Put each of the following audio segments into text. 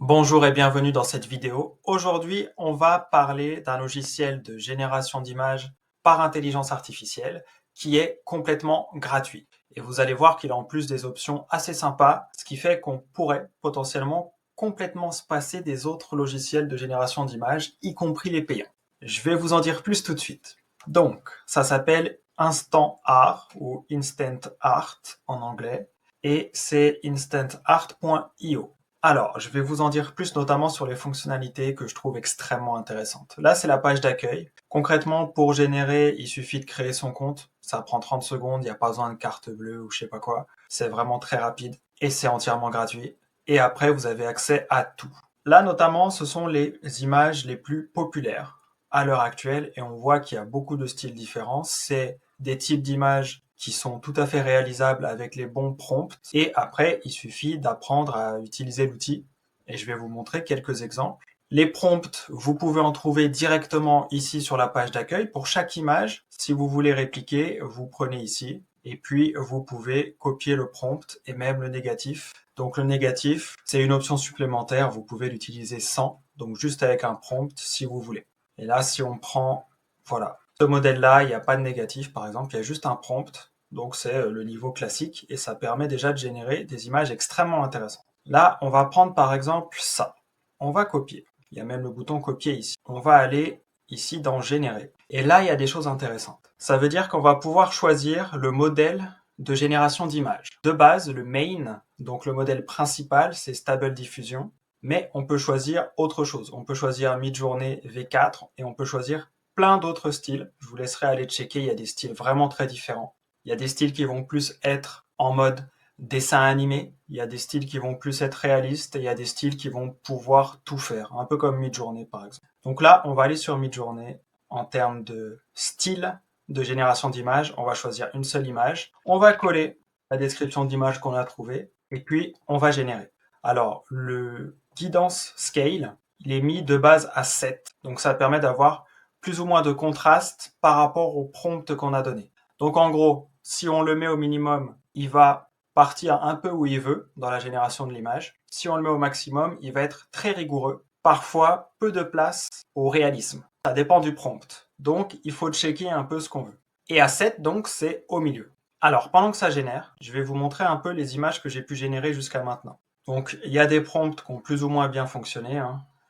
Bonjour et bienvenue dans cette vidéo. Aujourd'hui, on va parler d'un logiciel de génération d'images par intelligence artificielle qui est complètement gratuit. Et vous allez voir qu'il a en plus des options assez sympas, ce qui fait qu'on pourrait potentiellement complètement se passer des autres logiciels de génération d'images, y compris les payants. Je vais vous en dire plus tout de suite. Donc, ça s'appelle Instant Art ou Instant Art en anglais et c'est instantart.io. Alors, je vais vous en dire plus, notamment sur les fonctionnalités que je trouve extrêmement intéressantes. Là, c'est la page d'accueil. Concrètement, pour générer, il suffit de créer son compte. Ça prend 30 secondes, il n'y a pas besoin de carte bleue ou je sais pas quoi. C'est vraiment très rapide et c'est entièrement gratuit. Et après, vous avez accès à tout. Là, notamment, ce sont les images les plus populaires à l'heure actuelle et on voit qu'il y a beaucoup de styles différents. C'est des types d'images qui sont tout à fait réalisables avec les bons prompts. Et après, il suffit d'apprendre à utiliser l'outil. Et je vais vous montrer quelques exemples. Les prompts, vous pouvez en trouver directement ici sur la page d'accueil. Pour chaque image, si vous voulez répliquer, vous prenez ici. Et puis, vous pouvez copier le prompt et même le négatif. Donc, le négatif, c'est une option supplémentaire. Vous pouvez l'utiliser sans, donc juste avec un prompt si vous voulez. Et là, si on prend, voilà, ce modèle-là, il n'y a pas de négatif, par exemple, il y a juste un prompt. Donc, c'est le niveau classique et ça permet déjà de générer des images extrêmement intéressantes. Là, on va prendre par exemple ça. On va copier. Il y a même le bouton copier ici. On va aller ici dans générer. Et là, il y a des choses intéressantes. Ça veut dire qu'on va pouvoir choisir le modèle de génération d'images. De base, le main, donc le modèle principal, c'est Stable Diffusion. Mais on peut choisir autre chose. On peut choisir Midjourney V4 et on peut choisir plein d'autres styles. Je vous laisserai aller checker, il y a des styles vraiment très différents. Il y a des styles qui vont plus être en mode dessin animé, il y a des styles qui vont plus être réalistes, et il y a des styles qui vont pouvoir tout faire, un peu comme Midjourney par exemple. Donc là, on va aller sur Midjourney en termes de style de génération d'images. On va choisir une seule image. On va coller la description d'image qu'on a trouvée et puis on va générer. Alors, le guidance scale, il est mis de base à 7. Donc ça permet d'avoir plus ou moins de contraste par rapport au prompt qu'on a donné. Donc en gros, si on le met au minimum, il va partir un peu où il veut dans la génération de l'image. Si on le met au maximum, il va être très rigoureux. Parfois, peu de place au réalisme. Ça dépend du prompt. Donc, il faut checker un peu ce qu'on veut. Et à 7, donc, c'est au milieu. Alors, pendant que ça génère, je vais vous montrer un peu les images que j'ai pu générer jusqu'à maintenant. Donc, il y a des prompts qui ont plus ou moins bien fonctionné.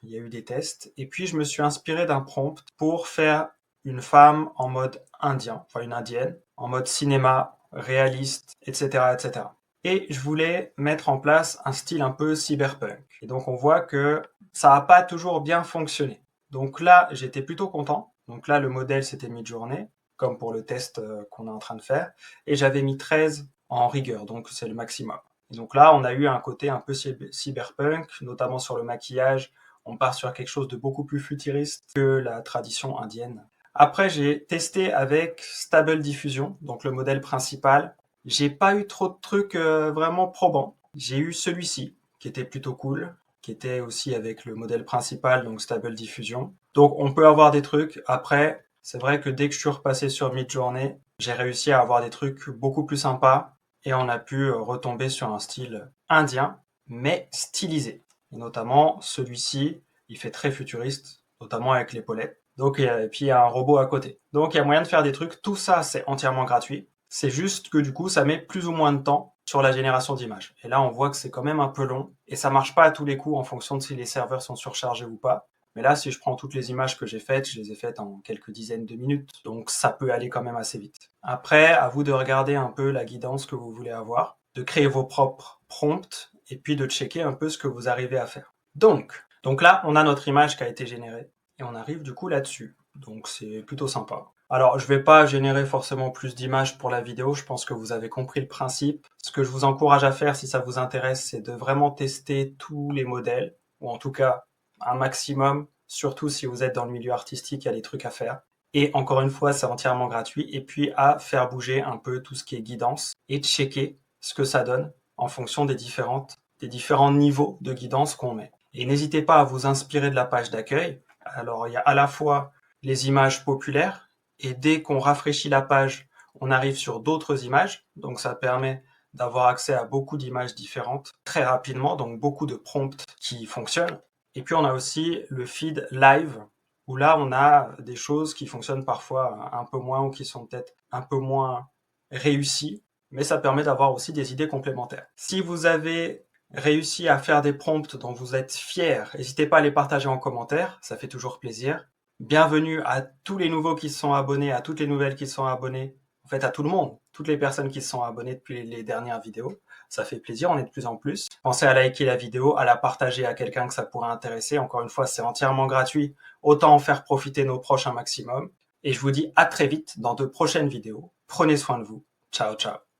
Il y a eu des tests. Et puis, je me suis inspiré d'un prompt pour faire une femme en mode indien, enfin une indienne, en mode cinéma, réaliste, etc., etc. Et je voulais mettre en place un style un peu cyberpunk. Et donc, on voit que ça n'a pas toujours bien fonctionné. Donc là, j'étais plutôt content. Donc là, le modèle, c'était Midjourney, comme pour le test qu'on est en train de faire. Et j'avais mis 13 en rigueur, donc c'est le maximum. Et donc là, on a eu un côté un peu cyberpunk, notamment sur le maquillage. On part sur quelque chose de beaucoup plus futuriste que la tradition indienne. Après, j'ai testé avec Stable Diffusion, donc le modèle principal. J'ai pas eu trop de trucs vraiment probants. J'ai eu celui-ci, qui était plutôt cool, qui était aussi avec le modèle principal, donc Stable Diffusion. Donc on peut avoir des trucs. Après, c'est vrai que dès que je suis repassé sur Midjourney, j'ai réussi à avoir des trucs beaucoup plus sympas et on a pu retomber sur un style indien, mais stylisé. Et notamment celui-ci, il fait très futuriste, notamment avec l'épaulette. Donc, et puis il y a un robot à côté. Donc il y a moyen de faire des trucs. Tout ça, c'est entièrement gratuit. C'est juste que du coup, ça met plus ou moins de temps sur la génération d'images. Et là, on voit que c'est quand même un peu long. Et ça marche pas à tous les coups en fonction de si les serveurs sont surchargés ou pas. Mais là, si je prends toutes les images que j'ai faites, je les ai faites en quelques dizaines de minutes. Donc ça peut aller quand même assez vite. Après, à vous de regarder un peu la guidance que vous voulez avoir, de créer vos propres prompts et puis de checker un peu ce que vous arrivez à faire. Donc là, on a notre image qui a été générée et on arrive du coup là-dessus. Donc c'est plutôt sympa. Alors, je vais pas générer forcément plus d'images pour la vidéo, je pense que vous avez compris le principe. Ce que je vous encourage à faire si ça vous intéresse, c'est de vraiment tester tous les modèles, ou en tout cas un maximum, surtout si vous êtes dans le milieu artistique, il y a des trucs à faire. Et encore une fois, c'est entièrement gratuit. Et puis à faire bouger un peu tout ce qui est guidance et checker ce que ça donne en fonction des différents niveaux de guidance qu'on met. Et n'hésitez pas à vous inspirer de la page d'accueil. Alors, il y a à la fois les images populaires, et dès qu'on rafraîchit la page, on arrive sur d'autres images. Donc, ça permet d'avoir accès à beaucoup d'images différentes très rapidement, donc beaucoup de prompts qui fonctionnent. Et puis on a aussi le feed live, où là on a des choses qui fonctionnent parfois un peu moins ou qui sont peut-être un peu moins réussies, mais ça permet d'avoir aussi des idées complémentaires. Si vous avez réussi à faire des prompts dont vous êtes fiers, n'hésitez pas à les partager en commentaire, ça fait toujours plaisir. Bienvenue à tous les nouveaux qui se sont abonnés, à toutes les nouvelles qui se sont abonnées, en fait à tout le monde, toutes les personnes qui se sont abonnées depuis les dernières vidéos. Ça fait plaisir, on est de plus en plus. Pensez à liker la vidéo, à la partager à quelqu'un que ça pourrait intéresser. Encore une fois, c'est entièrement gratuit. Autant en faire profiter nos proches un maximum. Et je vous dis à très vite dans de prochaines vidéos. Prenez soin de vous. Ciao, ciao.